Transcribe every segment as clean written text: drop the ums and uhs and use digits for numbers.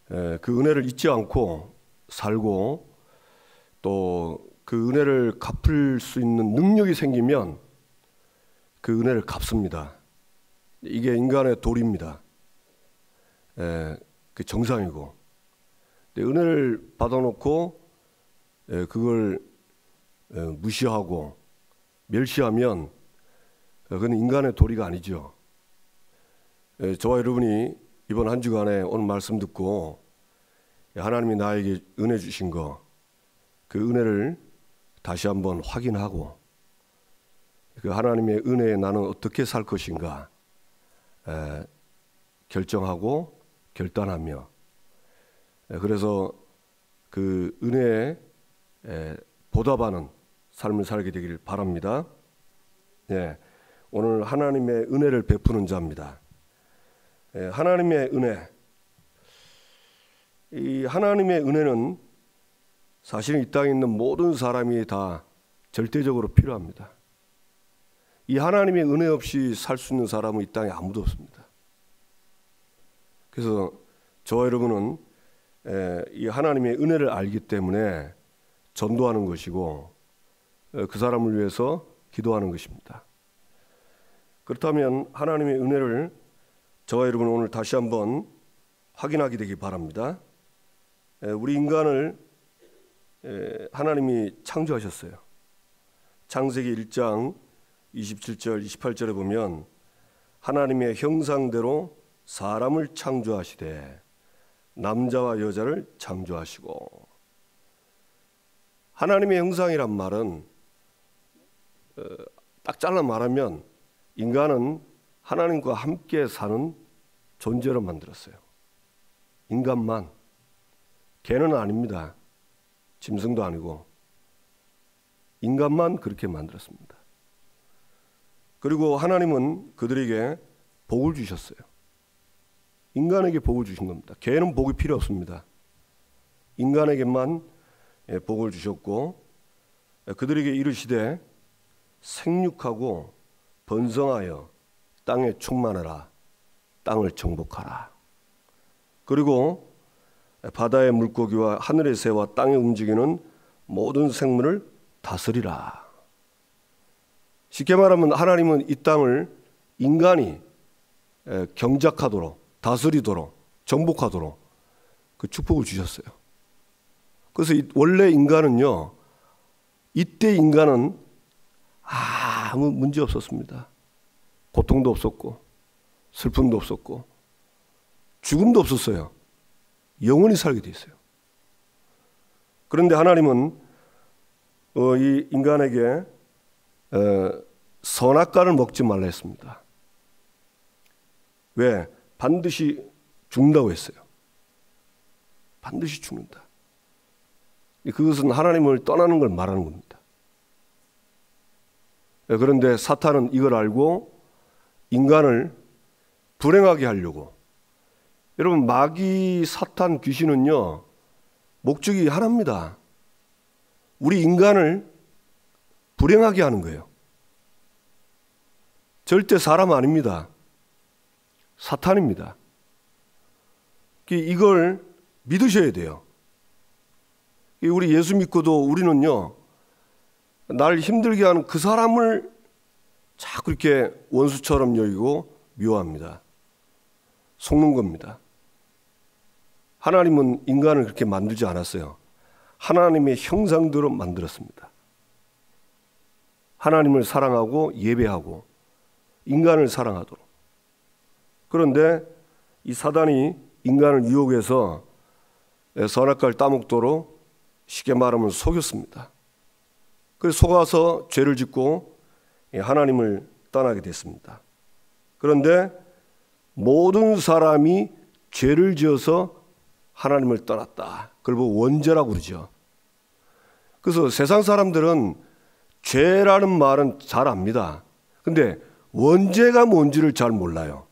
그 은혜를 잊지 않고 살고 또 그 은혜를 갚을 수 있는 능력이 생기면 그 은혜를 갚습니다. 이게 인간의 도리입니다. 그 정상이고. 근데 은혜를 받아놓고 그걸 무시하고 멸시하면 그건 인간의 도리가 아니죠. 저와 여러분이 이번 한 주간에 오늘 말씀 듣고 하나님이 나에게 은혜 주신 거, 그 은혜를 다시 한번 확인하고 그 하나님의 은혜에 나는 어떻게 살 것인가 결정하고 결단하며, 그래서 그 은혜에 보답하는 삶을 살게 되기를 바랍니다. 오늘 하나님의 은혜를 베푸는 자입니다. 하나님의 은혜, 이 하나님의 은혜는 사실 이 땅에 있는 모든 사람이 다 절대적으로 필요합니다. 이 하나님의 은혜 없이 살 수 있는 사람은 이 땅에 아무도 없습니다. 그래서 저와 여러분은 이 하나님의 은혜를 알기 때문에 전도하는 것이고 그 사람을 위해서 기도하는 것입니다. 그렇다면 하나님의 은혜를 저와 여러분 오늘 다시 한번 확인하게 되기 바랍니다. 우리 인간을 하나님이 창조하셨어요. 창세기 1장 27절 28절에 보면 하나님의 형상대로 사람을 창조하시되 남자와 여자를 창조하시고, 하나님의 형상이란 말은 딱 잘라 말하면 인간은 하나님과 함께 사는 존재로 만들었어요. 인간만, 개는 아닙니다. 짐승도 아니고 인간만 그렇게 만들었습니다. 그리고 하나님은 그들에게 복을 주셨어요. 인간에게 복을 주신 겁니다. 개는 복이 필요 없습니다. 인간에게만 복을 주셨고 그들에게 이르시되 생육하고 번성하여 땅에 충만하라, 땅을 정복하라. 그리고 바다의 물고기와 하늘의 새와 땅에 움직이는 모든 생물을 다스리라. 쉽게 말하면 하나님은 이 땅을 인간이 경작하도록, 다스리도록, 정복하도록 그 축복을 주셨어요. 그래서 원래 인간은요, 이때 인간은 아무 문제 없었습니다. 고통도 없었고 슬픔도 없었고 죽음도 없었어요. 영원히 살게 돼 있어요. 그런데 하나님은 이 인간에게 선악과를 먹지 말라 했습니다. 왜? 반드시 죽는다고 했어요. 반드시 죽는다. 그것은 하나님을 떠나는 걸 말하는 겁니다. 그런데 사탄은 이걸 알고 인간을 불행하게 하려고, 여러분 마귀, 사탄, 귀신은요 목적이 하나입니다. 우리 인간을 불행하게 하는 거예요. 절대 사람 아닙니다. 사탄입니다. 이걸 믿으셔야 돼요. 우리 예수 믿고도 우리는요 날 힘들게 하는 그 사람을 자꾸 이렇게 원수처럼 여기고 미워합니다. 속는 겁니다. 하나님은 인간을 그렇게 만들지 않았어요. 하나님의 형상대로 만들었습니다. 하나님을 사랑하고 예배하고 인간을 사랑하도록. 그런데 이 사단이 인간을 유혹해서 선악과를 따먹도록 쉽게 말하면 속였습니다. 그래서 속아서 죄를 짓고 하나님을 떠나게 됐습니다. 그런데 모든 사람이 죄를 지어서 하나님을 떠났다. 그걸 보고 원죄라고 그러죠. 그래서 세상 사람들은 죄라는 말은 잘 압니다. 근데 원죄가 뭔지를 잘 몰라요.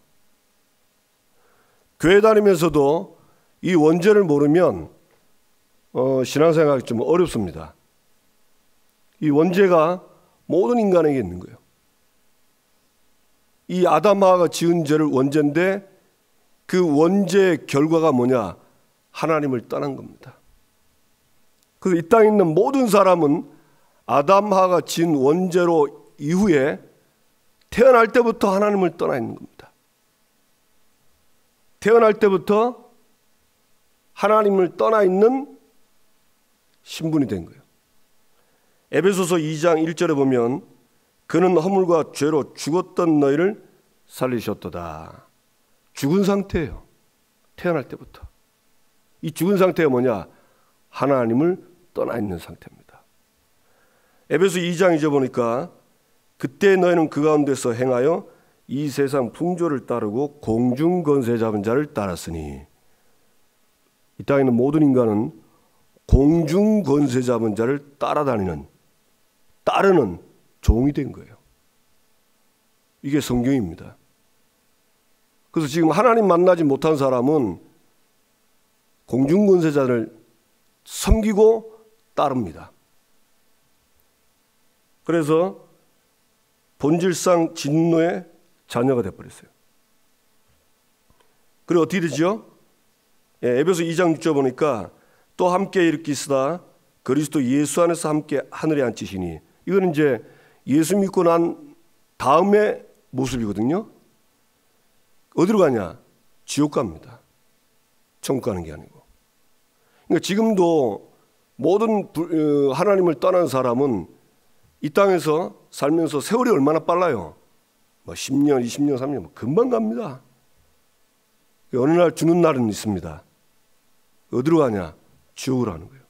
교회 다니면서도 이 원죄를 모르면 신앙생활이 좀 어렵습니다. 이 원죄가 모든 인간에게 있는 거예요. 이 아담 하와가 지은 죄를 원죄인데 그 원죄의 결과가 뭐냐? 하나님을 떠난 겁니다. 그래서 이 땅에 있는 모든 사람은 아담 하가 진 원죄로 이후에 태어날 때부터 하나님을 떠나 있는 겁니다. 태어날 때부터 하나님을 떠나 있는 신분이 된 거예요. 에베소서 2장 1절에 보면 그는 허물과 죄로 죽었던 너희를 살리셨도다. 죽은 상태예요. 태어날 때부터. 이 죽은 상태가 뭐냐? 하나님을 떠나 있는 상태입니다. 에베소 2장 2절 보니까 그때 너희는 그 가운데서 행하여 이 세상 풍조를 따르고 공중 권세 잡은 자를 따랐으니, 이 땅에 있는 모든 인간은 공중 권세 잡은 자를 따르는 종이 된 거예요. 이게 성경입니다. 그래서 지금 하나님 만나지 못한 사람은 공중 권세자를 섬기고 따릅니다. 그래서 본질상 진노의 자녀가 되어버렸어요. 그리고 어떻게 되죠? 에베소 2장 6절 보니까 또 함께 일으키시다 그리스도 예수 안에서 함께 하늘에 앉히시니, 이건 이제 예수 믿고 난 다음의 모습이거든요. 어디로 가냐? 지옥 갑니다. 천국 가는 게 아니고. 그러니까 지금도 모든 하나님을 떠난 사람은 이 땅에서 살면서 세월이 얼마나 빨라요? 뭐 10년, 20년, 30년 금방 갑니다. 어느 날 주는 날은 있습니다. 어디로 가냐? 지옥으로 가는 거예요.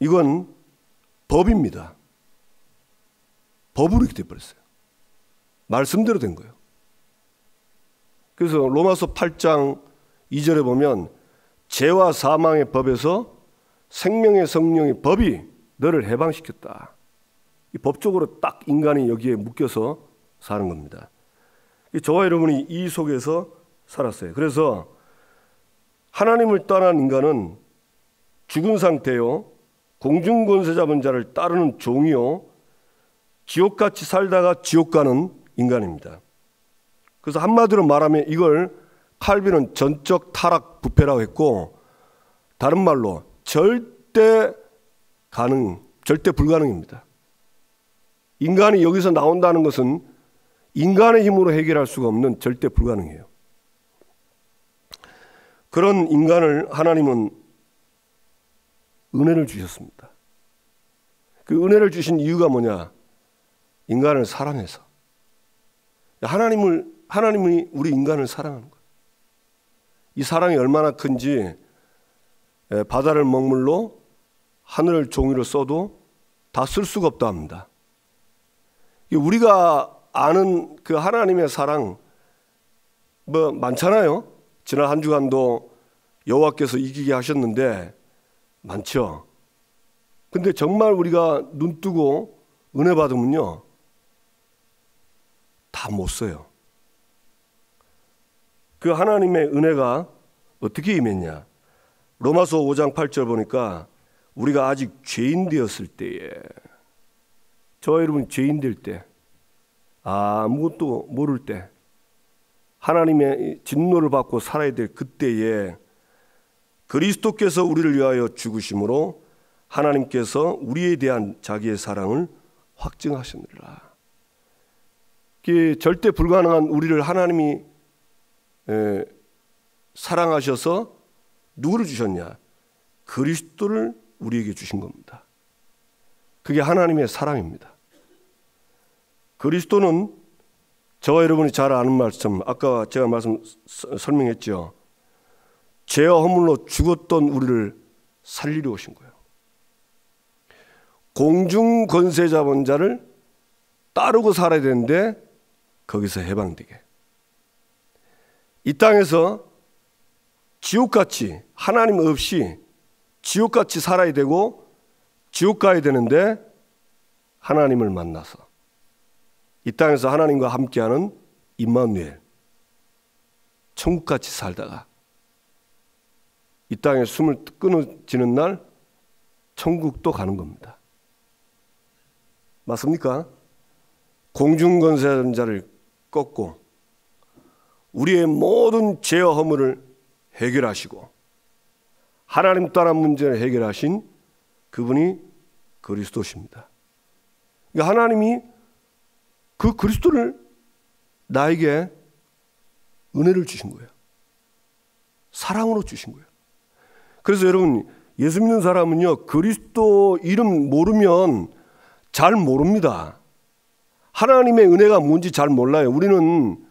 이건 법입니다. 법으로 이렇게 돼버렸어요. 말씀대로 된 거예요. 그래서 로마서 8장 2절에 보면 죄와 사망의 법에서 생명의 성령의 법이 너를 해방시켰다. 이 법적으로 딱 인간이 여기에 묶여서 사는 겁니다. 저와 여러분이 이 속에서 살았어요. 그래서 하나님을 떠난 인간은 죽은 상태요, 공중권세 잡은 자를 따르는 종이요, 지옥같이 살다가 지옥 가는 인간입니다. 그래서 한마디로 말하면 이걸 칼빈은 전적 타락 부패라고 했고, 다른 말로 절대 불가능입니다. 인간이 여기서 나온다는 것은 인간의 힘으로 해결할 수가 없는 절대 불가능해요. 그런 인간을 하나님은 은혜를 주셨습니다. 그 은혜를 주신 이유가 뭐냐? 인간을 사랑해서. 하나님이 우리 인간을 사랑하는 거예요. 이 사랑이 얼마나 큰지 바다를 먹물로 하늘을 종이로 써도 다 쓸 수가 없다 합니다. 우리가 아는 그 하나님의 사랑 뭐 많잖아요. 지난 한 주간도 여호와께서 이기게 하셨는데 많죠. 근데 정말 우리가 눈 뜨고 은혜 받으면요, 다 못 써요. 그 하나님의 은혜가 어떻게 임했냐? 로마서 5장 8절 보니까 우리가 아직 죄인 되었을 때에, 저와 여러분 죄인 될 때, 아무것도 모를 때, 하나님의 진노를 받고 살아야 될 그때에 그리스도께서 우리를 위하여 죽으심으로 하나님께서 우리에 대한 자기의 사랑을 확증하셨느니라. 절대 불가능한 우리를 하나님이 사랑하셔서 누구를 주셨냐? 그리스도를 우리에게 주신 겁니다. 그게 하나님의 사랑입니다. 그리스도는 저와 여러분이 잘 아는 말씀, 아까 제가 설명했죠. 죄와 허물로 죽었던 우리를 살리려 오신 거예요. 공중 권세 잡은 자를 따르고 살아야 되는데 거기서 해방되게. 이 땅에서 지옥같이, 하나님 없이 지옥같이 살아야 되고 지옥 가야 되는데 하나님을 만나서 이 땅에서 하나님과 함께하는 임마누엘, 천국같이 살다가 이 땅에 숨을 끊어지는 날 천국도 가는 겁니다. 맞습니까? 공중권세자를 꺾고 우리의 모든 죄와 허물을 해결하시고 하나님 따른 문제를 해결하신 그분이 그리스도십니다. 그러니까 하나님이 그 그리스도를 나에게 은혜를 주신 거예요. 사랑으로 주신 거예요. 그래서 여러분, 예수 믿는 사람은요, 그리스도 이름 모르면 잘 모릅니다. 하나님의 은혜가 뭔지 잘 몰라요. 우리는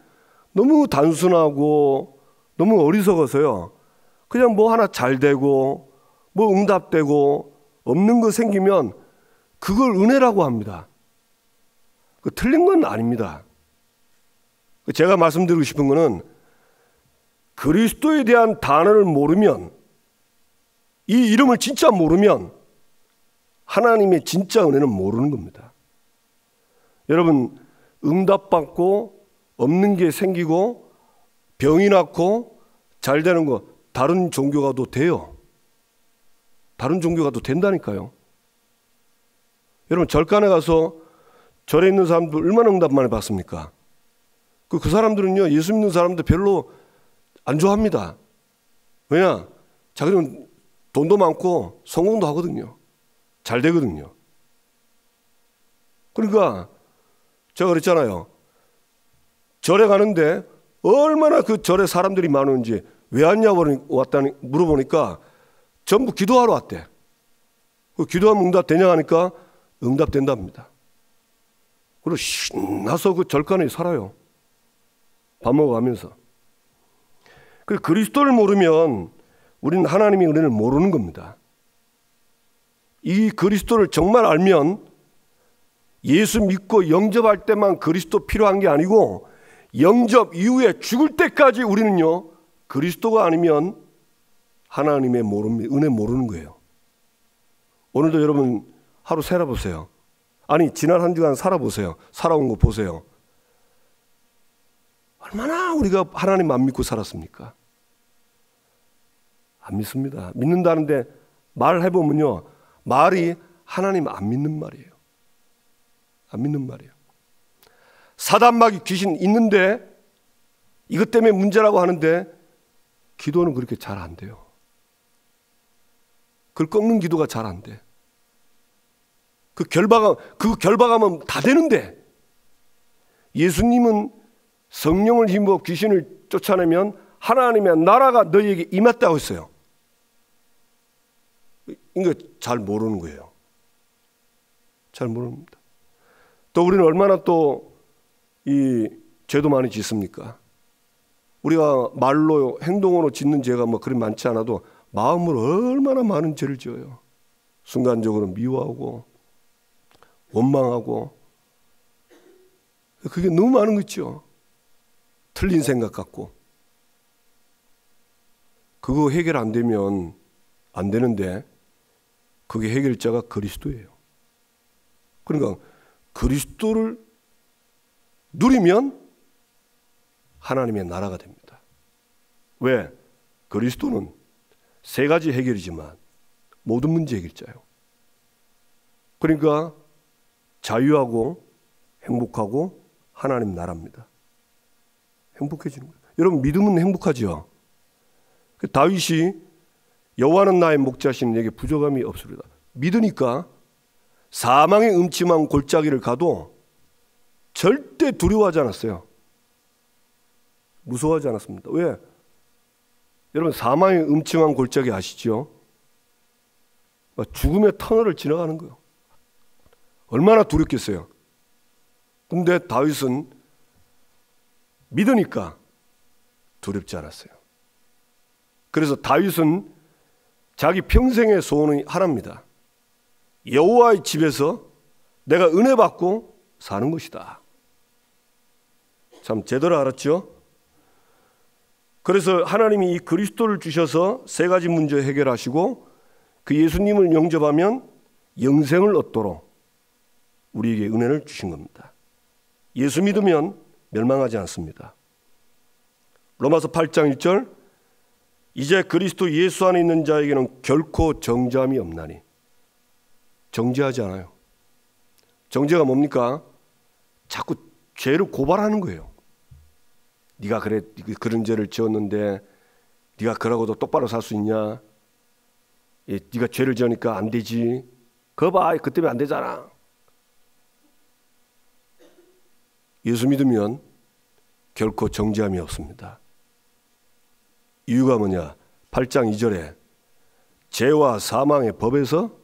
너무 단순하고 너무 어리석어서요, 그냥 뭐 하나 잘 되고 뭐 응답되고 없는 거 생기면 그걸 은혜라고 합니다. 그 틀린 건 아닙니다. 제가 말씀드리고 싶은 거는 그리스도에 대한 단어를 모르면, 이 이름을 진짜 모르면 하나님의 진짜 은혜는 모르는 겁니다. 여러분, 응답받고 없는 게 생기고 병이 낫고 잘 되는 거 다른 종교가 도 돼요. 다른 종교가 도 된다니까요. 여러분, 절간에 가서 절에 있는 사람들 얼마나 응답 많이 받습니까? 그 사람들은요, 예수 믿는 사람들 별로 안 좋아합니다. 왜냐? 자기는 돈도 많고 성공도 하거든요. 잘 되거든요. 그러니까 제가 그랬잖아요. 절에 가는데 얼마나 그 절에 사람들이 많은지, 왜 왔냐고 왔다니 물어보니까 전부 기도하러 왔대. 그 기도하면 응답 되냐 하니까 응답된답니다. 그리고 신나서 그 절간에 살아요. 밥 먹어가면서. 그 그리스도를 모르면 우리는 하나님의 은혜를 모르는 겁니다. 이 그리스도를 정말 알면 예수 믿고 영접할 때만 그리스도 필요한 게 아니고, 영접 이후에 죽을 때까지 우리는요, 그리스도가 아니면 하나님의 은혜 모르는 거예요. 오늘도 여러분 하루 살아보세요. 아니, 지난 한 주간 살아보세요. 살아온 거 보세요. 얼마나 우리가 하나님 안 믿고 살았습니까? 안 믿습니다. 믿는다는데 말해보면요, 말이 하나님 안 믿는 말이에요. 안 믿는 말이에요. 사단마귀 귀신 있는데 이것 때문에 문제라고 하는데 기도는 그렇게 잘 안 돼요. 그걸 꺾는 기도가 잘 안 돼. 그 결박하면 다 되는데, 예수님은 성령을 힘입어 귀신을 쫓아내면 하나님의 나라가 너희에게 임했다고 했어요. 이거 잘 모르는 거예요. 잘 모릅니다. 또 우리는 얼마나 또 이 죄도 많이 짓습니까? 우리가 말로 행동으로 짓는 죄가 뭐 그리 많지 않아도 마음으로 얼마나 많은 죄를 지어요. 순간적으로 미워하고 원망하고, 그게 너무 많은 거 있죠. 틀린 생각 갖고. 그거 해결 안 되면 안 되는데, 그게 해결자가 그리스도예요. 그러니까 그리스도를 누리면 하나님의 나라가 됩니다. 왜? 그리스도는 세 가지 해결이지만 모든 문제 해결자예요. 그러니까 자유하고 행복하고 하나님 나라입니다. 행복해지는 거예요. 여러분, 믿으면 행복하죠. 다윗이 여호와는 나의 목자시니 내게 부족함이 없으리다. 믿으니까 사망의 음침한 골짜기를 가도 절대 두려워하지 않았어요. 무서워하지 않았습니다. 왜? 여러분, 사망의 음침한 골짜기 아시죠? 죽음의 터널을 지나가는 거예요. 얼마나 두렵겠어요. 근데 다윗은 믿으니까 두렵지 않았어요. 그래서 다윗은 자기 평생의 소원이 하나입니다. 여호와의 집에서 내가 은혜 받고 사는 것이다. 참 제대로 알았죠? 그래서 하나님이 이 그리스도를 주셔서 세 가지 문제 해결하시고, 그 예수님을 영접하면 영생을 얻도록 우리에게 은혜를 주신 겁니다. 예수 믿으면 멸망하지 않습니다. 로마서 8장 1절, 이제 그리스도 예수 안에 있는 자에게는 결코 정죄함이 없나니. 정죄하지 않아요. 정죄가 뭡니까? 자꾸 죄를 고발하는 거예요. 네가 그래, 그런 죄를 지었는데 네가 그러고도 똑바로 살 수 있냐? 네가 죄를 지으니까 안 되지. 그거 봐, 그 때문에 안 되잖아. 예수 믿으면 결코 정죄함이 없습니다. 이유가 뭐냐? 8장 2절에 죄와 사망의 법에서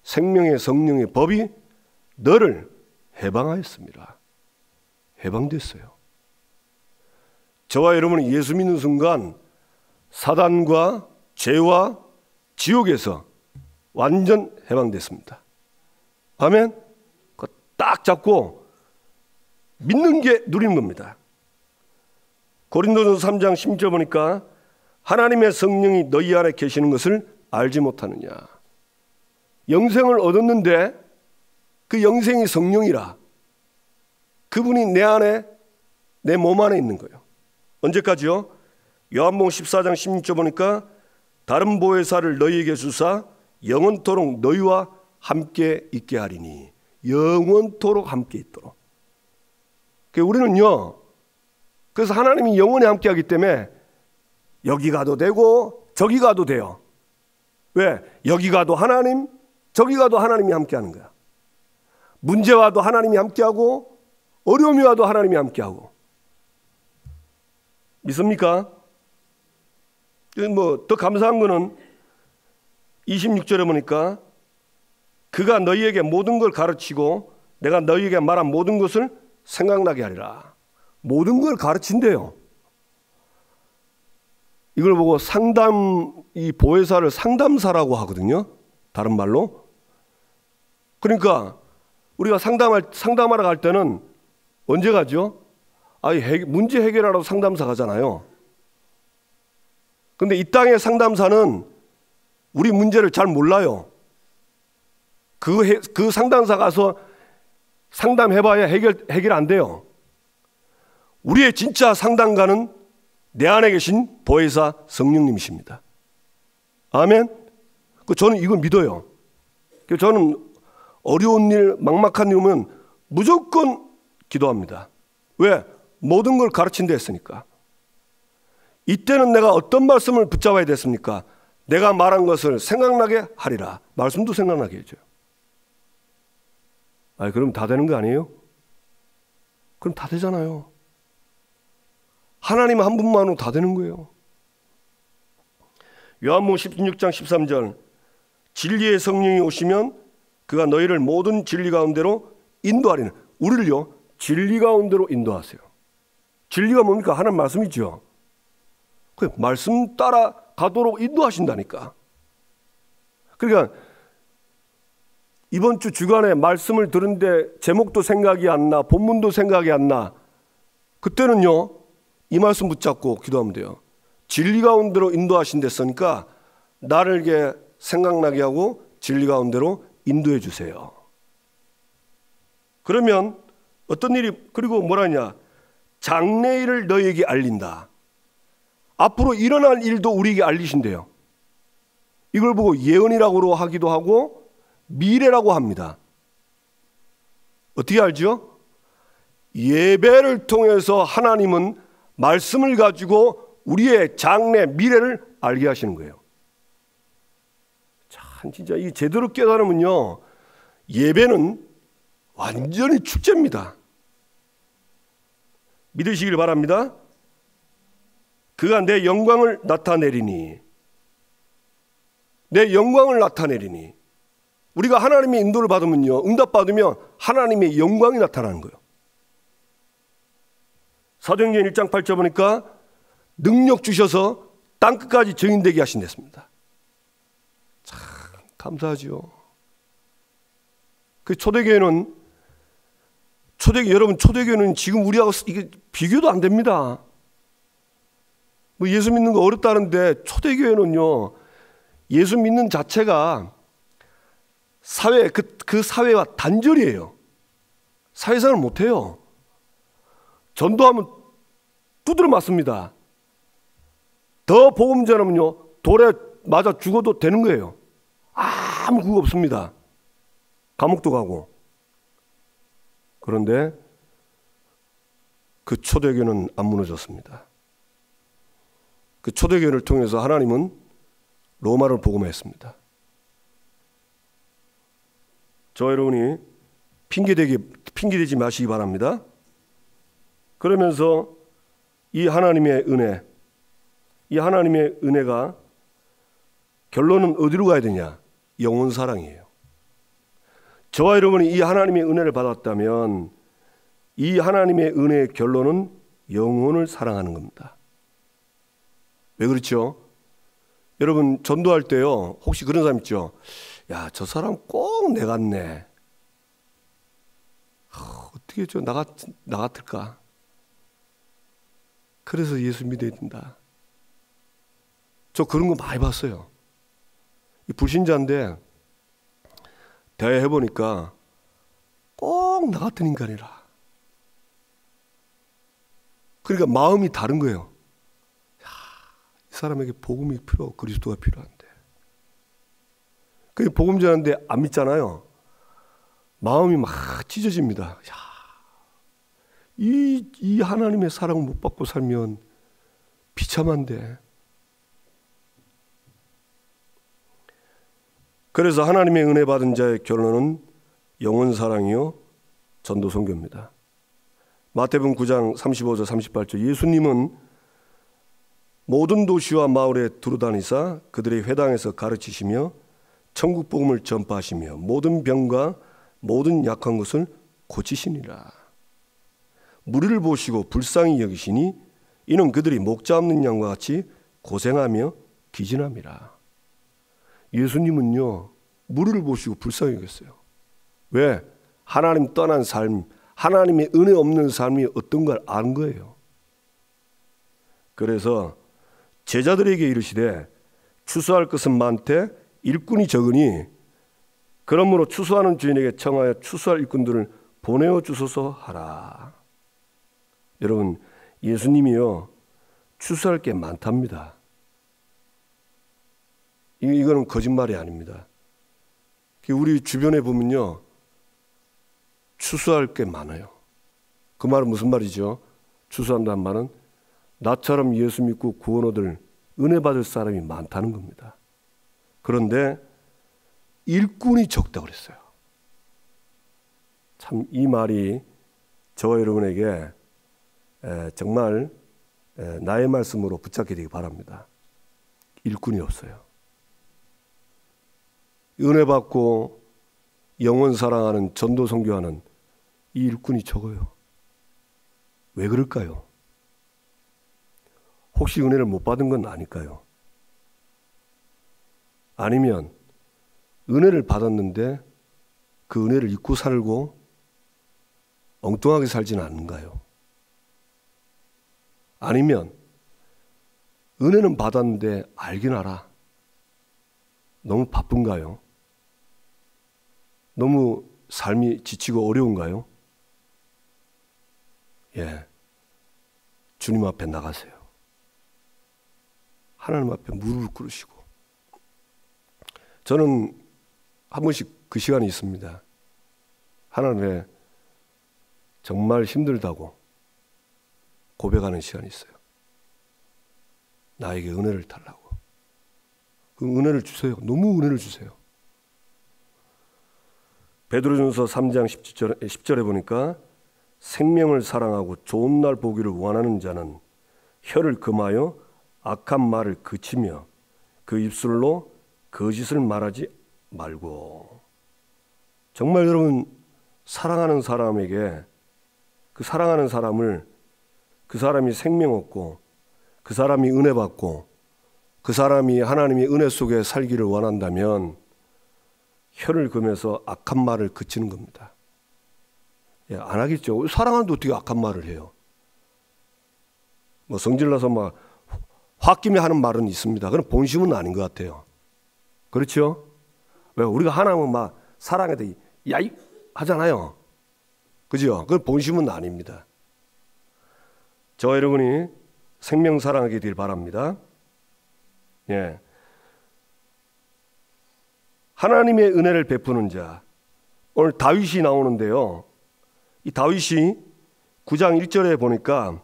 생명의 성령의 법이 너를 해방하였습니다. 해방됐어요. 저와 여러분은 예수 믿는 순간 사단과 죄와 지옥에서 완전 해방됐습니다. 아멘? 그거 딱 잡고 믿는 게 누리는 겁니다. 고린도전서 3장 16절 보니까 하나님의 성령이 너희 안에 계시는 것을 알지 못하느냐. 영생을 얻었는데 그 영생이 성령이라. 그분이 내 안에, 내 몸 안에 있는 거예요. 언제까지요? 요한복음 14장 16절 보니까 다른 보혜사를 너희에게 주사 영원토록 너희와 함께 있게 하리니. 영원토록 함께 있도록. 우리는요, 그래서 하나님이 영원히 함께 하기 때문에 여기 가도 되고 저기 가도 돼요. 왜? 여기 가도 하나님, 저기 가도 하나님이 함께 하는 거야. 문제 와도 하나님이 함께 하고 어려움이 와도 하나님이 함께 하고. 믿습니까? 더 감사한 거는 26절에 보니까 그가 너희에게 모든 걸 가르치고 내가 너희에게 말한 모든 것을 생각나게 하리라. 모든 걸 가르친대요. 이걸 보고 이 보혜사를 상담사라고 하거든요. 다른 말로. 그러니까 우리가 상담하러 갈 때는 언제 가죠? 문제 해결하러 상담사 가잖아요. 근데 이 땅의 상담사는 우리 문제를 잘 몰라요. 그 상담사 가서 상담해봐야 해결 안 돼요. 우리의 진짜 상담가는 내 안에 계신 보혜사 성령님이십니다. 아멘? 저는 이거 믿어요. 저는 어려운 일, 막막한 일 오면 무조건 기도합니다. 왜? 모든 걸 가르친다 했으니까. 이때는 내가 어떤 말씀을 붙잡아야 됐습니까? 내가 말한 것을 생각나게 하리라. 말씀도 생각나게 해줘요. 그럼 다 되는 거 아니에요? 그럼 다 되잖아요. 하나님 한 분만으로 다 되는 거예요. 요한복음 16장 13절 진리의 성령이 오시면 그가 너희를 모든 진리 가운데로 인도하리는. 우리를요 진리 가운데로 인도하세요. 진리가 뭡니까? 하나님 말씀이죠. 그 말씀 따라 가도록 인도하신다니까. 그러니까 이번 주 주간에 말씀을 들은데 제목도 생각이 안 나, 본문도 생각이 안 나. 그때는요 이 말씀 붙잡고 기도하면 돼요. 진리 가운데로 인도하신댔으니까 나를 생각나게 하고 진리 가운데로 인도해 주세요. 그러면 어떤 일이, 그리고 뭐라냐, 장래일을 너희에게 알린다. 앞으로 일어날 일도 우리에게 알리신대요. 이걸 보고 예언이라고 하기도 하고 미래라고 합니다. 어떻게 알죠? 예배를 통해서 하나님은 말씀을 가지고 우리의 장래 미래를 알게 하시는 거예요. 참 진짜 이 제대로 깨달으면요 예배는 완전히 축제입니다. 믿으시길 바랍니다. 그가 내 영광을 나타내리니. 내 영광을 나타내리니. 우리가 하나님의 인도를 받으면요 응답받으면 하나님의 영광이 나타나는 거예요. 사도행전 1장 8절 보니까 능력 주셔서 땅끝까지 증인되게 하신댔습니다. 참 감사하죠. 그 초대교회는 여러분 초대교회는 지금 우리하고 이게 비교도 안 됩니다. 뭐 예수 믿는 거 어렵다는데 초대교회는요 예수 믿는 자체가 사회 그 사회와 단절이에요. 사회생활을 못해요. 전도하면 두드려 맞습니다. 더 복음 전하면요 돌에 맞아 죽어도 되는 거예요. 아무 그거 없습니다. 감옥도 가고. 그런데 그 초대교회는 안 무너졌습니다. 그 초대교회를 통해서 하나님은 로마를 복음했습니다. 저 여러분이 핑계대지 마시기 바랍니다. 그러면서 이 하나님의 은혜가 결론은 어디로 가야 되냐? 영혼 사랑이에요. 저와 여러분이 이 하나님의 은혜를 받았다면 이 하나님의 은혜의 결론은 영혼을 사랑하는 겁니다. 왜 그렇죠? 여러분 전도할 때요, 혹시 그런 사람 있죠? 야, 저 사람 꼭 내 같네. 어떻게 나 같을까? 그래서 예수 믿어야 된다. 저 그런 거 많이 봤어요. 이 불신자인데 대화해보니까 꼭 나 같은 인간이라. 그러니까 마음이 다른 거예요. 이 사람에게 복음이 필요하고 그리스도가 필요한데. 그 복음 전하는데 안 믿잖아요. 마음이 막 찢어집니다. 이 하나님의 사랑을 못 받고 살면 비참한데. 그래서 하나님의 은혜 받은 자의 결론은 영혼 사랑이요 전도 선교입니다. 마태복음 9장 35절 38절 예수님은 모든 도시와 마을에 두루다니사 그들의 회당에서 가르치시며 천국 복음을 전파하시며 모든 병과 모든 약한 것을 고치시니라. 무리를 보시고 불쌍히 여기시니 이는 그들이 목자 없는 양과 같이 고생하며 기진함이라. 예수님은요 무리를 보시고 불쌍히 여겼어요. 왜? 하나님 떠난 삶, 하나님의 은혜 없는 삶이 어떤 걸 아는 거예요. 그래서 제자들에게 이르시되 추수할 것은 많되 일꾼이 적으니 그러므로 추수하는 주인에게 청하여 추수할 일꾼들을 보내어 주소서 하라. 여러분 예수님이요 추수할 게 많답니다. 이거는 거짓말이 아닙니다. 우리 주변에 보면요 추수할 게 많아요. 그 말은 무슨 말이죠? 추수한다는 말은 나처럼 예수 믿고 구원 얻을 은혜 받을 사람이 많다는 겁니다. 그런데 일꾼이 적다고 그랬어요. 참 이 말이 저와 여러분에게 정말 나의 말씀으로 붙잡게 되기 바랍니다. 일꾼이 없어요. 은혜 받고 영혼 사랑하는 전도 선교하는 이 일꾼이 적어요. 왜 그럴까요? 혹시 은혜를 못 받은 건 아닐까요? 아니면 은혜를 받았는데 그 은혜를 잊고 살고 엉뚱하게 살지는 않는가요? 아니면 은혜는 받았는데 알긴 알아. 너무 바쁜가요? 너무 삶이 지치고 어려운가요? 예, 주님 앞에 나가세요. 하나님 앞에 무릎을 꿇으시고. 저는 한 번씩 그 시간이 있습니다. 하나님에 정말 힘들다고 고백하는 시간이 있어요. 나에게 은혜를 달라고. 그 은혜를 주세요. 너무 은혜를 주세요. 베드로전서 3장 10절에 보니까 생명을 사랑하고 좋은 날 보기를 원하는 자는 혀를 금하여 악한 말을 그치며 그 입술로 거짓을 말하지 말고. 정말 여러분 사랑하는 사람에게 그 사랑하는 사람을 그 사람이 생명 얻고 그 사람이 은혜 받고 그 사람이 하나님의 은혜 속에 살기를 원한다면 혀를 금해서 악한 말을 그치는 겁니다. 예, 안 하겠죠. 사랑하는데 어떻게 악한 말을 해요? 뭐 성질나서 막 홧김에 하는 말은 있습니다. 그건 본심은 아닌 것 같아요. 그렇죠? 왜 우리가 하나님은 막 사랑해도 야이 하잖아요. 그죠? 그건 본심은 아닙니다. 저와 여러분이 생명 사랑하게 되길 바랍니다. 예. 하나님의 은혜를 베푸는 자. 오늘 다윗이 나오는데요. 이 다윗이 9장 1절에 보니까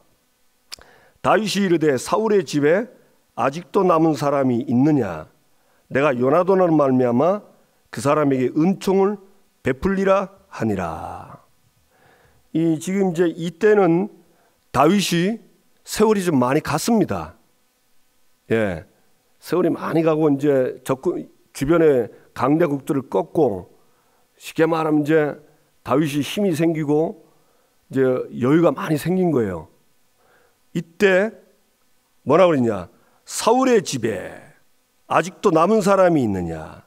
다윗이 이르되 사울의 집에 아직도 남은 사람이 있느냐? 내가 요나단으로 말미암아 그 사람에게 은총을 베풀리라 하니라. 지금 이제 이때는 다윗이 세월이 좀 많이 갔습니다. 예, 세월이 많이 가고 이제 주변에 강대국들을 꺾고, 쉽게 말하면 이제 다윗이 힘이 생기고 이제 여유가 많이 생긴 거예요. 이때 뭐라고 그러냐? 사울의 집에 아직도 남은 사람이 있느냐?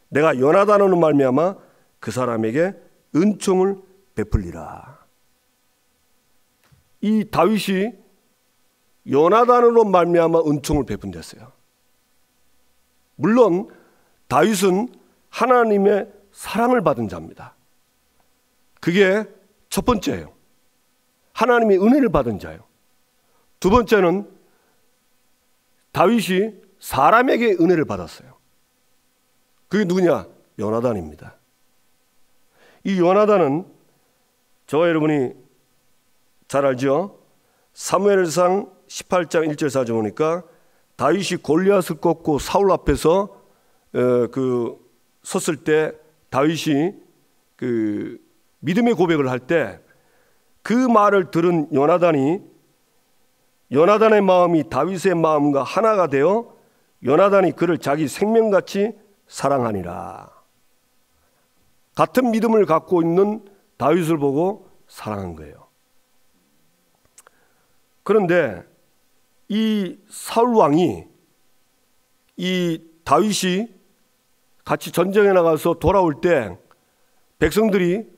내가 요나단으로 말미암아 그 사람에게 은총을 베풀리라. 이 다윗이 요나단으로 말미암아 은총을 베푼댔어요. 물론 다윗은 하나님의 사랑을 받은 자입니다. 그게 첫 번째예요. 하나님의 은혜를 받은 자예요. 두 번째는 다윗이 사람에게 은혜를 받았어요. 그게 누구냐? 요나단입니다. 이 요나단은 저와 여러분이 잘 알죠? 사무엘상 18장 1절 4절 보니까 다윗이 골리앗을 꺾고 사울 앞에서 섰을 때 다윗이 믿음의 고백을 할 때 그 말을 들은 요나단의 마음이 다윗의 마음과 하나가 되어 요나단이 그를 자기 생명같이 사랑하니라. 같은 믿음을 갖고 있는 다윗을 보고 사랑한 거예요. 그런데 이 사울 왕이 이 다윗이 같이 전쟁에 나가서 돌아올 때 백성들이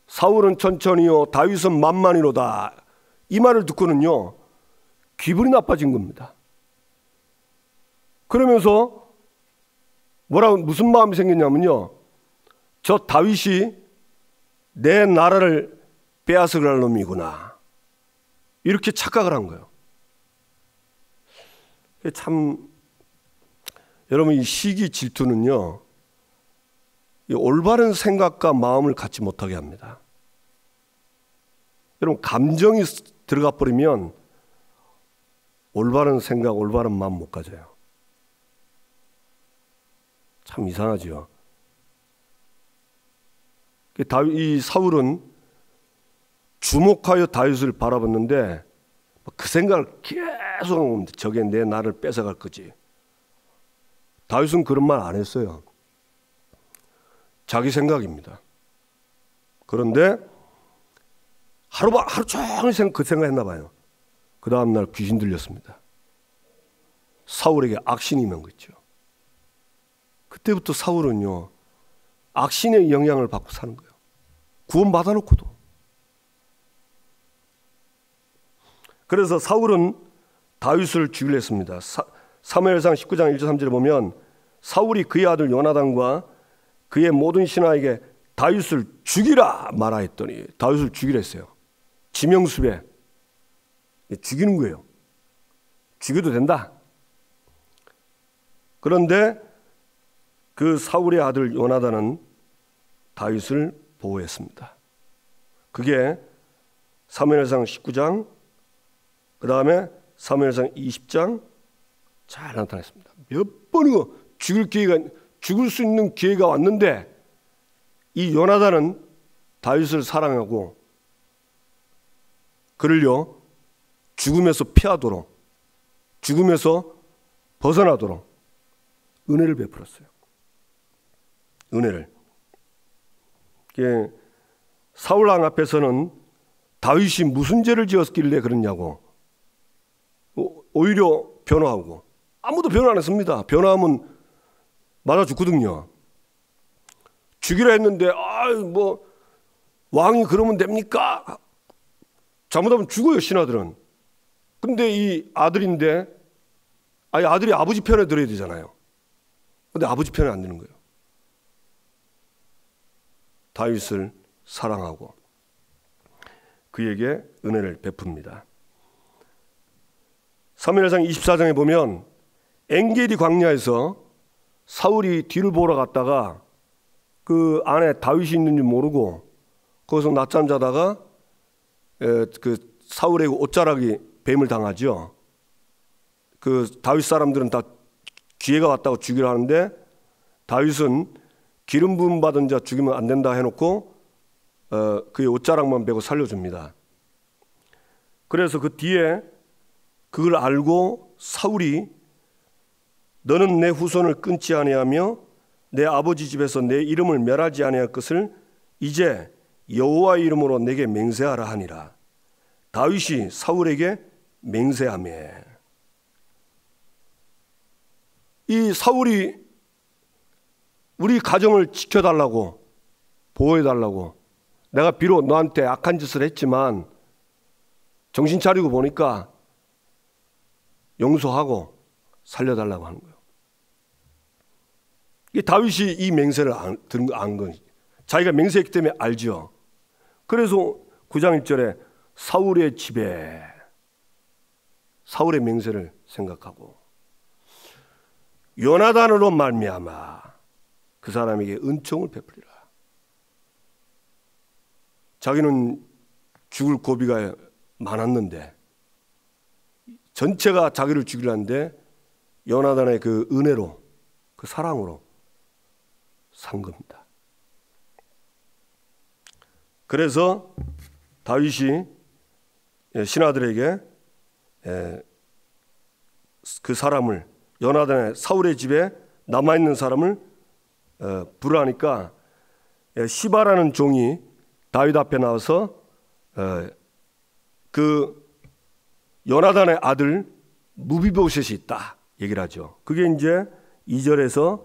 사울은 천천히요 다윗은 만만히로다, 이 말을 듣고는요 기분이 나빠진 겁니다. 그러면서 무슨 마음이 생겼냐면요, 저 다윗이 내 나라를 빼앗으려는 놈이구나, 이렇게 착각을 한 거예요. 참 여러분, 이 시기 질투는요 이 올바른 생각과 마음을 갖지 못하게 합니다. 여러분, 감정이 들어가 버리면 올바른 생각, 올바른 마음 못 가져요. 참 이상하죠. 이 사울은 주목하여 다윗을 바라봤는데 그 생각을 계속 하는 겁니다. 저게 내 나를 뺏어갈 거지. 다윗은 그런 말 안 했어요. 자기 생각입니다. 그런데 하루 종일 그 생각했나 봐요. 그 다음날 귀신 들렸습니다. 사울에게 악신이 임한 거죠. 그때부터 사울은요 악신의 영향을 받고 사는 거예요. 구원 받아놓고도. 그래서 사울은 다윗을 죽이려 했습니다. 사무엘상 19장 1절 3절에 보면 사울이 그의 아들 요나단과 그의 모든 신하에게 다윗을 죽이라 말하였더니, 다윗을 죽이라 했어요. 지명수배, 죽이는 거예요. 죽여도 된다. 그런데 그 사울의 아들 요나단은 다윗을 보호했습니다. 그게 사무엘상 19장, 그 다음에 사무엘상 20장 잘 나타났습니다. 몇 번이고 죽을 수 있는 기회가 왔는데 이 요나단은 다윗을 사랑하고 그를요 죽음에서 피하도록, 죽음에서 벗어나도록 은혜를 베풀었어요. 은혜를. 사울 왕 앞에서는 다윗이 무슨 죄를 지었길래 그러냐고 오히려 변호하고, 아무도 변호 안 했습니다. 변호하면 맞아 죽거든요. 죽이라 했는데 왕이 그러면 됩니까? 잘못하면 죽어요, 신하들은. 근데 이 아들인데 아들이 아버지 편에 들어야 되잖아요. 근데 아버지 편에 안 드는 거예요. 다윗을 사랑하고 그에게 은혜를 베풉니다. 사무엘상 24장에 보면 엔게디 광야에서 사울이 뒤를 보러 갔다가 그 안에 다윗이 있는지 모르고 거기서 낮잠 자다가 그 사울의 옷자락이 뱀을 당하죠. 그 다윗 사람들은 다 기회가 왔다고 죽이려 하는데 다윗은 기름 부음 받은 자 죽이면 안 된다 해놓고 그의 옷자락만 베고 살려줍니다. 그래서 그 뒤에 그걸 알고 사울이 너는 내 후손을 끊지 아니하며 내 아버지 집에서 내 이름을 멸하지 아니할 것을 이제 여호와의 이름으로 내게 맹세하라 하니라. 다윗이 사울에게 맹세하며, 이 사울이 우리 가정을 지켜달라고, 보호해달라고, 내가 비록 너한테 악한 짓을 했지만 정신 차리고 보니까 용서하고 살려달라고 하는 거예요. 이 다윗이 이 맹세를 안 거니, 자기가 맹세했기 때문에 알죠. 그래서 9장 1절에 사울의 집에, 사울의 맹세를 생각하고 요나단으로 말미암아 그 사람에게 은총을 베풀리라. 자기는 죽을 고비가 많았는데 전체가 자기를 죽이려는데 요나단의 그 은혜로, 그 사랑으로 산 겁니다. 그래서 다윗이 신하들에게 그 사람을, 요나단의 사울의 집에 남아있는 사람을 부르니까 시바라는 종이 다윗 앞에 나와서 그 요나단의 아들 무비보셋이 있다 얘기를 하죠. 그게 이제 2절에서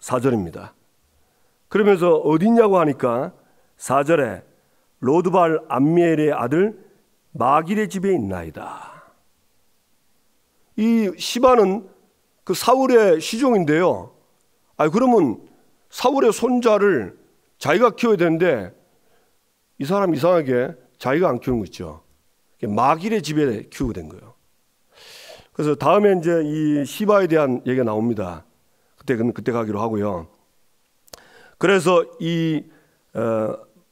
4절입니다. 그러면서 어디냐고 하니까 4절에 로드발 암미엘의 아들 마길의 집에 있나이다. 이 시바는 그 사울의 시종인데요. 그러면 사울의 손자를 자기가 키워야 되는데 이 사람 이상하게 자기가 안 키우는 거 있죠. 마길의 집에 키우게 된 거예요. 그래서 다음에 이제 이 시바에 대한 얘기가 나옵니다. 그때 가기로 하고요. 그래서 이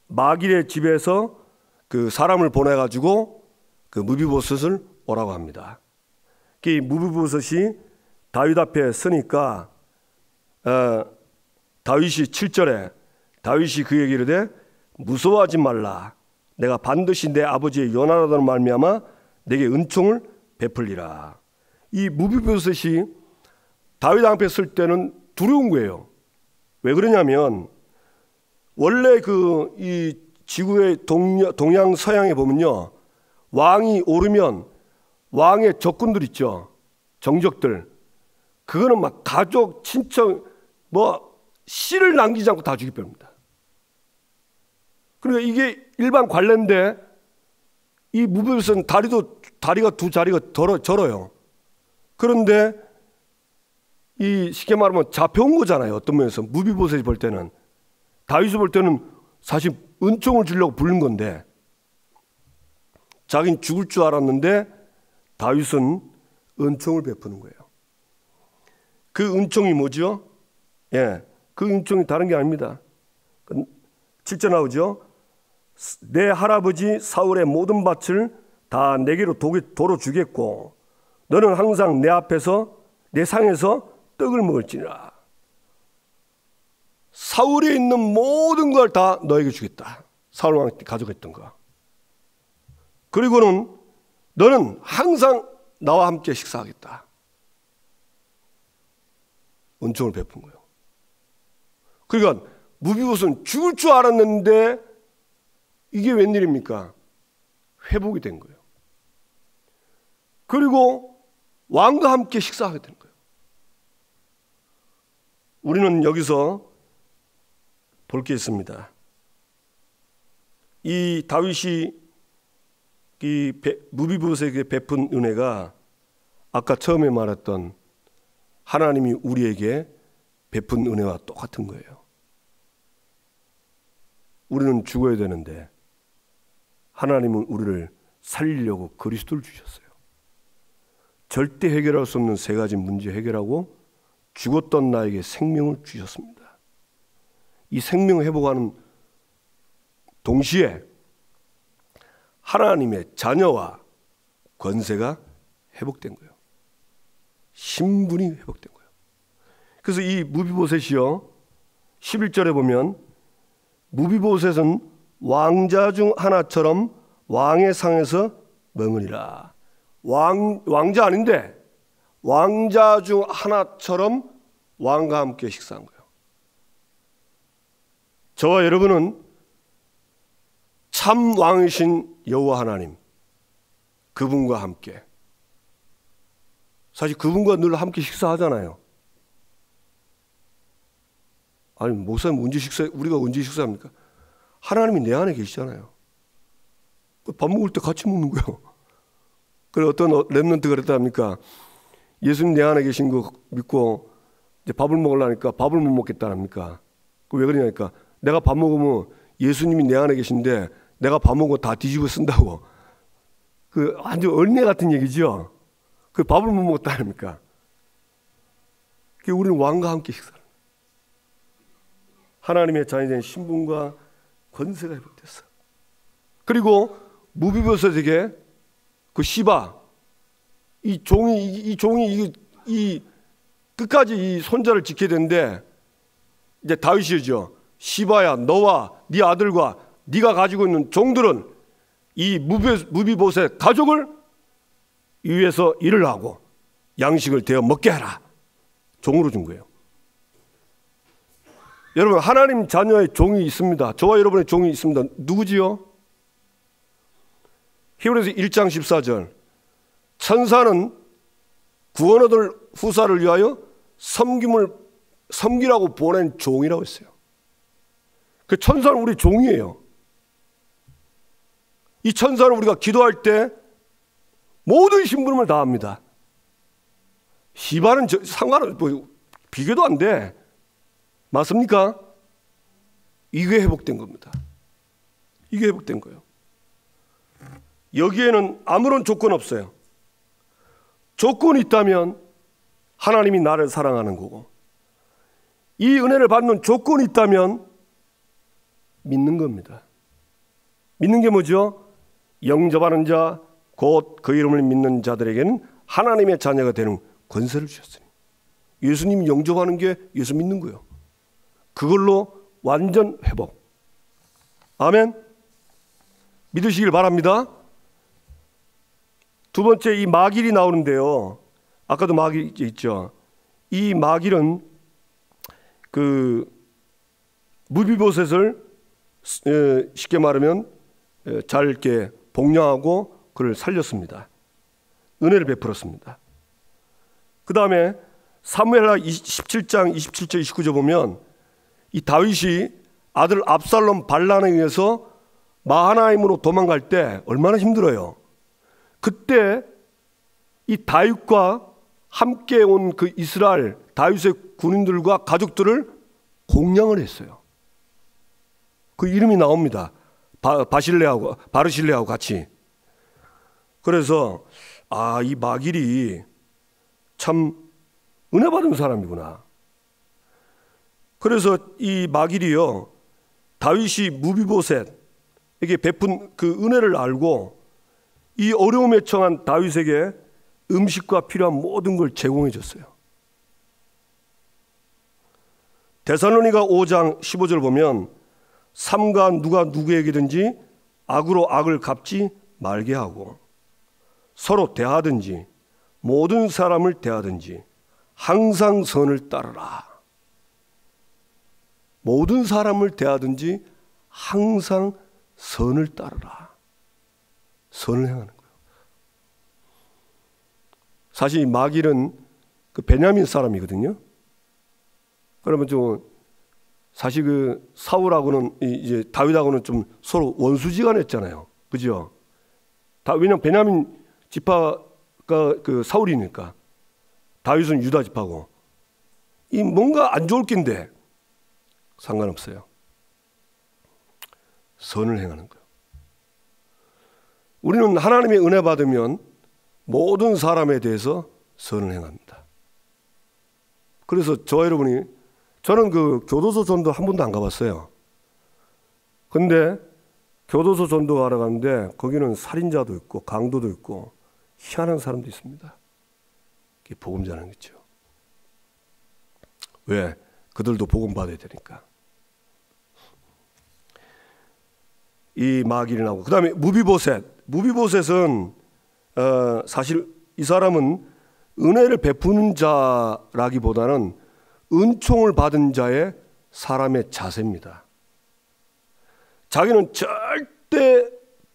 마길의 집에서 그 사람을 보내가지고 그 무비보셋을 오라고 합니다. 이 무비보셋이 다윗 앞에 서니까 다윗이 7절에 다윗이 그에게 이르되 무서워하지 말라. 내가 반드시 내 아버지의 요나단으로 말미암아 내게 은총을 베풀리라. 이 무비보셋이 다윗 앞에 설 때는 두려운 거예요. 왜 그러냐면 원래 이 지구의 동양 서양에 보면요, 왕이 오르면 왕의 적군들 있죠, 정적들, 그거는 막 가족, 친척, 씨를 남기지 않고 다 죽여버립니다. 그러니까 이게 일반 관례인데 이 무비보셋은 다리가 두 자리가 절어요. 그런데 이 쉽게 말하면 잡혀온 거잖아요. 어떤 면에서 무비보셋이 볼 때는, 다윗이 볼 때는 사실 은총을 주려고 부른 건데 자기는 죽을 줄 알았는데 다윗은 은총을 베푸는 거예요. 그 은총이 뭐죠? 그 은총이 다른 게 아닙니다. 7절 나오죠. 내 할아버지 사울의 모든 밭을 다 내게로 도로 주겠고 너는 항상 내 앞에서 내 상에서 떡을 먹을지니라. 사울에 있는 모든 걸 다 너에게 주겠다. 사울 왕이 가져갔던 거. 그리고는 너는 항상 나와 함께 식사하겠다. 은총을 베푼 거예요. 그러니까 무비보셋은 죽을 줄 알았는데 이게 웬일입니까? 회복이 된 거예요. 그리고 왕과 함께 식사하게 된 거예요. 우리는 여기서 볼 게 있습니다. 이 다윗이 이 무비보셋에게 베푼 은혜가 아까 처음에 말했던 하나님이 우리에게 베푼 은혜와 똑같은 거예요. 우리는 죽어야 되는데 하나님은 우리를 살리려고 그리스도를 주셨어요. 절대 해결할 수 없는 세 가지 문제 해결하고 죽었던 나에게 생명을 주셨습니다. 이 생명을 회복하는 동시에 하나님의 자녀와 권세가 회복된 거예요. 신분이 회복된 거예요. 그래서 이 무비보셋이요, 11절에 보면 무비보셋은 왕자 중 하나처럼 왕의 상에서 먹으니라. 왕자 아닌데 왕자 중 하나처럼 왕과 함께 식사한 거예요. 저와 여러분은 참 왕이신 여호와 하나님, 그분과 함께, 사실 그분과 늘 함께 식사하잖아요. 아니 목사님 우리가 언제 식사합니까? 하나님이 내 안에 계시잖아요. 밥 먹을 때 같이 먹는 거예요. 그래 어떤 랩런트가 그랬답니까? 예수님 내 안에 계신 거 믿고 이제 밥을 먹으려니까 밥을 못 먹겠다랍니까? 왜 그러냐니까 내가 밥 먹으면 예수님이 내 안에 계신데 내가 밥 먹고 다 뒤집어 쓴다고. 그 완전 얼레 같은 얘기죠. 그 밥을 못 먹었다랍니까? 우리는 왕과 함께 식사를. 하나님의 자녀된 신분과 권세가 회복됐어. 그리고 무비보셋에게 그 시바, 이 종이 끝까지 이 손자를 지켜야 되는데 이제 다윗이죠. 시바야, 너와 네 아들과 네가 가지고 있는 종들은 이 무비보셋 가족을 위해서 일을 하고 양식을 대어 먹게 하라. 종으로 준 거예요. 여러분, 하나님 자녀의 종이 있습니다. 저와 여러분의 종이 있습니다. 누구지요? 히브리서 1장 14절. 천사는 구원 얻을 후사를 위하여 섬기라고 보낸 종이라고 했어요. 그 천사는 우리 종이에요. 이 천사는 우리가 기도할 때 모든 심부름을 다 합니다. 시바는 상관은 비교도 안 돼. 맞습니까? 이게 회복된 겁니다. 이게 회복된 거예요. 여기에는 아무런 조건 없어요. 조건이 있다면 하나님이 나를 사랑하는 거고, 이 은혜를 받는 조건이 있다면 믿는 겁니다. 믿는 게 뭐죠? 영접하는 자, 곧 그 이름을 믿는 자들에게는 하나님의 자녀가 되는 권세를 주셨으니. 예수님이 영접하는 게 예수 믿는 거예요. 그걸로 완전 회복. 아멘. 믿으시길 바랍니다. 두 번째, 이 마길이 나오는데요. 아까도 마길이 있죠. 이 마길은 그 무비보셋을 쉽게 말하면 잘 이렇게 복양하고 그를 살렸습니다. 은혜를 베풀었습니다. 그 다음에 사무엘하 17장 27절 29절 보면 이 다윗이 아들 압살롬 반란에 의해서 마하나임으로 도망갈 때 얼마나 힘들어요. 그때 이 다윗과 함께 온 그 이스라엘 다윗의 군인들과 가족들을 공양을 했어요. 그 이름이 나옵니다. 바르실레하고 같이. 그래서 이 마길이 참 은혜 받은 사람이구나. 그래서 이 마길이요, 다윗이 무비보셋에게 베푼 그 은혜를 알고 이 어려움에 처한 다윗에게 음식과 필요한 모든 걸 제공해 줬어요. 데살로니가 5장 15절 보면 삼가 누가 누구에게든지 악으로 악을 갚지 말게 하고 서로 대하든지 모든 사람을 대하든지 항상 선을 따르라. 모든 사람을 대하든지 항상 선을 따르라. 선을 행하는 거예요. 사실 이 마길은 그 베냐민 사람이거든요. 그러면 좀 사실 그 사울하고는 이제 다윗하고는 좀 서로 원수지간했잖아요. 그죠? 왜냐면 베냐민 지파가 그 사울이니까, 다윗은 유다 지파고, 이 뭔가 안 좋을 낀데 상관없어요. 선을 행하는 거예요. 우리는 하나님의 은혜 받으면 모든 사람에 대해서 선을 행합니다. 그래서 저와 여러분이, 저는 그 교도소 전도 한 번도 안 가봤어요. 근데 교도소 전도 가러 갔는데 거기는 살인자도 있고 강도도 있고 희한한 사람도 있습니다. 그게 복음 전하는 거죠. 왜? 그들도 복음 받아야 되니까. 이 마길이 나오고, 그 다음에 무비보셋은 사실 이 사람은 은혜를 베푸는 자라기보다는 은총을 받은 자의 사람의 자세입니다. 자기는 절대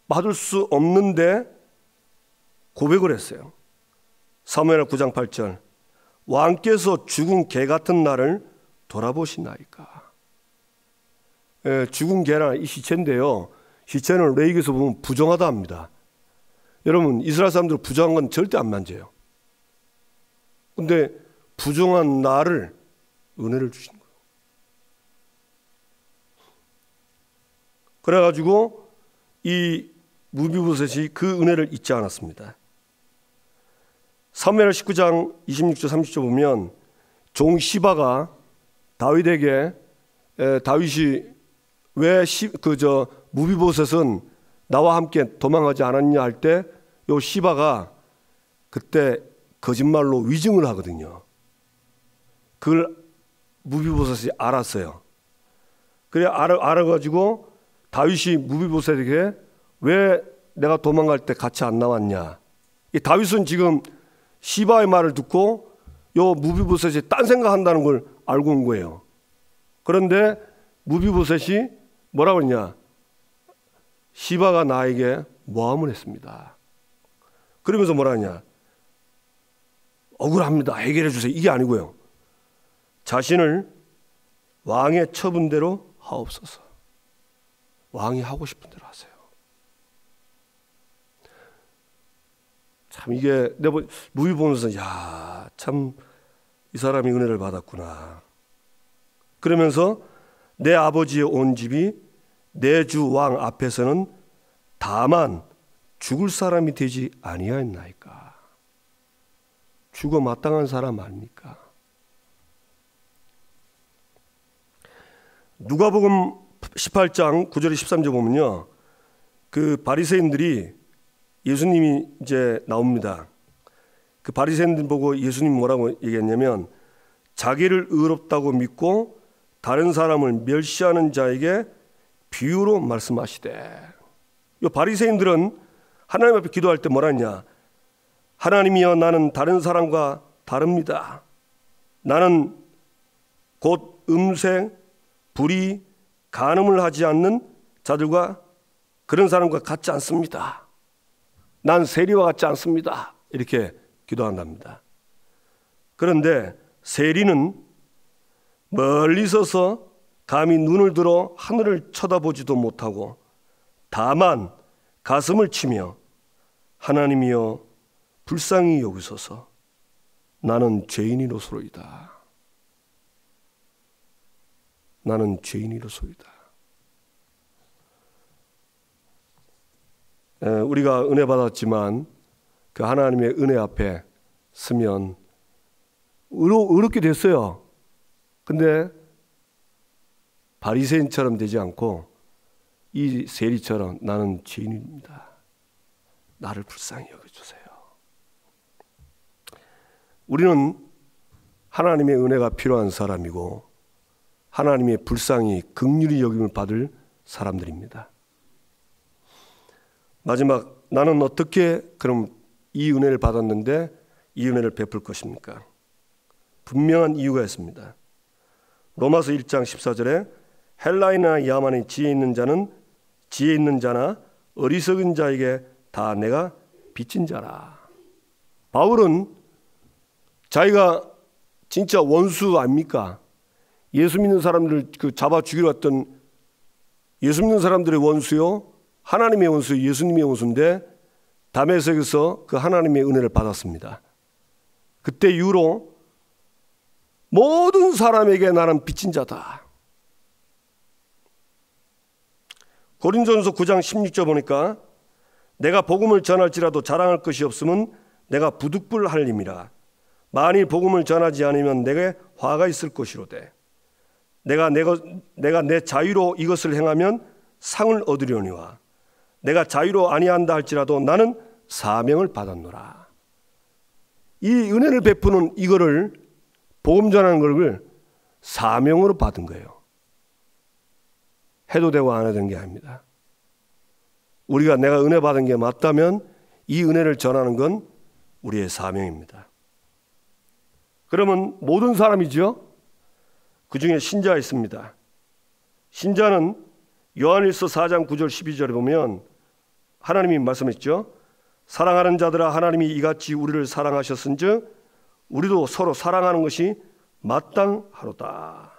받을 수 없는데 고백을 했어요. 사무엘 9장 8절, 왕께서 죽은 개 같은 나를 돌아보시나이까. 죽은 개나 이 시체인데요, 시체는 레위기에서 보면 부정하다 합니다. 여러분, 이스라엘 사람들 부정한 건 절대 안 만져요. 근데 부정한 나를 은혜를 주신 거예요. 그래가지고 이 무비보셋이 그 은혜를 잊지 않았습니다. 사무엘 19장 26절 30절 보면 종 시바가 다윗에게 다윗이 왜 무비보셋은 나와 함께 도망하지 않았냐 할 때 요 시바가 그때 거짓말로 위증을 하거든요. 그걸 무비보셋이 알았어요. 그래 알아가지고 다윗이 무비보셋에게 왜 내가 도망갈 때 같이 안 나왔냐. 이 다윗은 지금 시바의 말을 듣고 요 무비보셋이 딴 생각한다는 걸 알고 온 거예요. 그런데 무비보셋이 뭐라고 했냐. 시바가 나에게 모함을 했습니다. 그러면서 뭐라 하냐. 억울합니다. 해결해 주세요. 이게 아니고요. 자신을 왕의 처분대로 하옵소서. 왕이 하고 싶은 대로 하세요. 참 이게 내가 무비 보면서 야, 참 이 사람이 은혜를 받았구나. 그러면서 내 아버지의 온 집이 내 주 왕 앞에서는 다만 죽을 사람이 되지 아니하였나이까. 죽어 마땅한 사람 아닙니까? 누가복음 18장 9절에 13절 보면요, 그 바리새인들이 예수님이 이제 나옵니다. 그 바리새인들 보고 예수님 뭐라고 얘기했냐면 자기를 의롭다고 믿고 다른 사람을 멸시하는 자에게 비유로 말씀하시되. 이 바리새인들은 하나님 앞에 기도할 때 뭐라 했냐. 하나님이여, 나는 다른 사람과 다릅니다. 나는 곧 음생, 불의, 간음을 하지 않는 자들과 그런 사람과 같지 않습니다. 난 세리와 같지 않습니다. 이렇게 기도한답니다. 그런데 세리는 멀리 서서 감히 눈을 들어 하늘을 쳐다보지도 못하고 다만 가슴을 치며 하나님이여 불쌍히 여기소서, 나는 죄인이로소이다. 나는 죄인이로소이다. 우리가 은혜 받았지만 그 하나님의 은혜 앞에 서면 의롭게 됐어요. 근데 바리새인처럼 되지 않고 이 세리처럼 나는 죄인입니다. 나를 불쌍히 여겨주세요. 우리는 하나님의 은혜가 필요한 사람이고 하나님의 불쌍히 긍휼히 여김을 받을 사람들입니다. 마지막, 나는 어떻게 그럼 이 은혜를 받았는데 이 은혜를 베풀 것입니까? 분명한 이유가 있습니다. 로마서 1장 14절에 헬라인이나 야만이 지혜 있는 자는 지혜 있는 자나 어리석은 자에게 다 내가 빚진 자라. 바울은 자기가 진짜 원수 아닙니까? 예수 믿는 사람들을 잡아 죽이러 왔던 예수 믿는 사람들의 원수요, 하나님의 원수, 예수님의 원수인데 다메섹에서 그 하나님의 은혜를 받았습니다. 그때 이후로 모든 사람에게 나는 빚진 자다. 고린도전서 9장 16절 보니까 내가 복음을 전할지라도 자랑할 것이 없으면 내가 부득불할림이라. 만일 복음을 전하지 않으면 내게 화가 있을 것이로되 내가 내 자유로 이것을 행하면 상을 얻으려니와 내가 자유로 아니한다 할지라도 나는 사명을 받았노라. 이 은혜를 베푸는 이거를 복음 전하는 걸 사명으로 받은 거예요. 해도 되고 안 해도 되는 게 아닙니다. 우리가 내가 은혜 받은 게 맞다면 이 은혜를 전하는 건 우리의 사명입니다. 그러면 모든 사람이죠. 그 중에 신자가 있습니다. 신자는 요한일서 4장 9절 12절에 보면 하나님이 말씀했죠. 사랑하는 자들아 하나님이 이같이 우리를 사랑하셨은즉 우리도 서로 사랑하는 것이 마땅하로다.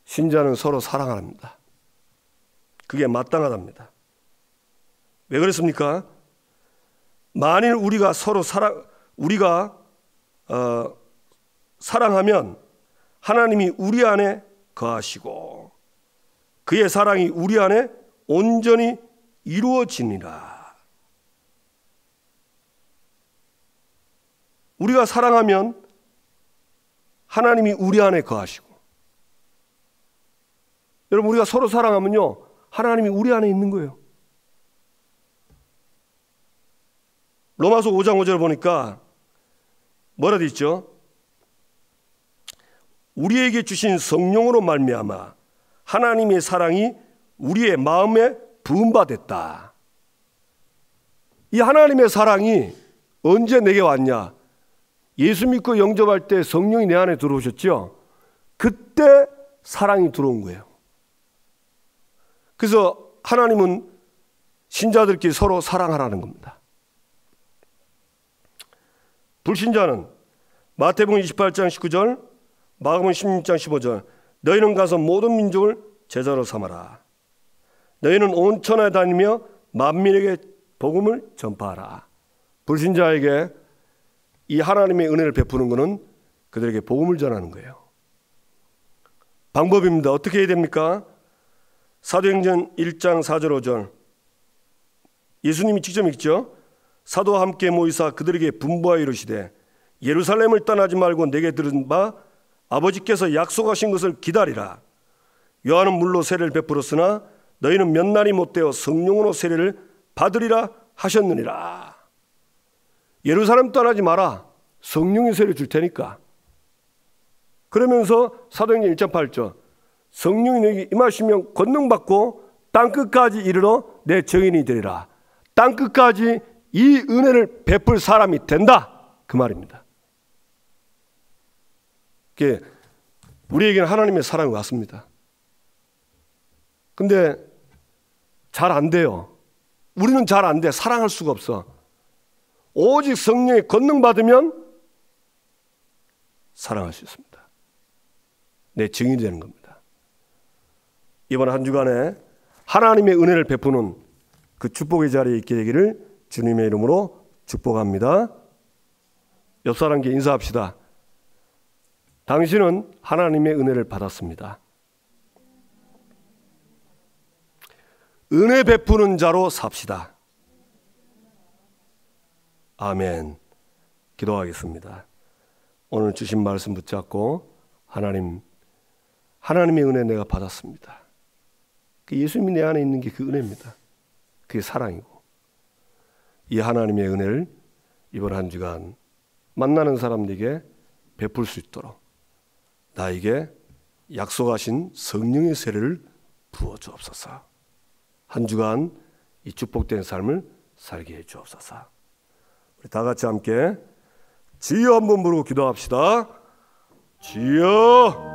신자는 서로 사랑합니다. 그게 마땅하답니다. 왜 그렇습니까? 만일 우리가 서로 사랑하면 하나님이 우리 안에 거하시고 그의 사랑이 우리 안에 온전히 이루어지니라. 우리가 사랑하면 하나님이 우리 안에 거하시고, 여러분 우리가 서로 사랑하면요 하나님이 우리 안에 있는 거예요. 로마서 5장 5절 보니까 뭐라 돼 있죠? 우리에게 주신 성령으로 말미암아 하나님의 사랑이 우리의 마음에 부음받았다. 이 하나님의 사랑이 언제 내게 왔냐? 예수 믿고 영접할 때 성령이 내 안에 들어오셨죠? 그때 사랑이 들어온 거예요. 그래서 하나님은 신자들끼리 서로 사랑하라는 겁니다. 불신자는 마태복음 28장 19절, 마가복음 16장 15절, 너희는 가서 모든 민족을 제자로 삼아라. 너희는 온 천하에 다니며 만민에게 복음을 전파하라. 불신자에게 이 하나님의 은혜를 베푸는 것은 그들에게 복음을 전하는 거예요. 방법입니다. 어떻게 해야 됩니까? 사도행전 1장 4절 5절 예수님이 직접 읽죠. 사도와 함께 모이사 그들에게 분부하여 이르시되 예루살렘을 떠나지 말고 내게 들은 바 아버지께서 약속하신 것을 기다리라. 요한은 물로 세례를 베풀었으나 너희는 몇 날이 못되어 성령으로 세례를 받으리라 하셨느니라. 예루살렘 떠나지 마라. 성령의 세례 줄 테니까. 그러면서 사도행전 1장 8절 성령이 너에게 임하시면 권능받고 땅끝까지 이르러 내 증인이 되리라. 땅끝까지 이 은혜를 베풀 사람이 된다. 그 말입니다. 우리에게는 하나님의 사랑이 왔습니다. 근데 잘 안 돼요. 우리는 잘 안 돼. 사랑할 수가 없어. 오직 성령의 권능 받으면 사랑할 수 있습니다. 내 증인이 되는 겁니다. 이번 한 주간에 하나님의 은혜를 베푸는 그 축복의 자리에 있게 되기를 주님의 이름으로 축복합니다. 옆 사람께 인사합시다. 당신은 하나님의 은혜를 받았습니다. 은혜 베푸는 자로 삽시다. 아멘. 기도하겠습니다. 오늘 주신 말씀 붙잡고 하나님의 은혜 내가 받았습니다. 그 예수님이 내 안에 있는 게 그 은혜입니다. 그게 사랑이고, 이 하나님의 은혜를 이번 한 주간 만나는 사람들에게 베풀 수 있도록 나에게 약속하신 성령의 세례를 부어 주옵소서. 한 주간 이 축복된 삶을 살게 해 주옵소서. 우리 다 같이 함께 주여 한번 부르고 기도합시다. 주여.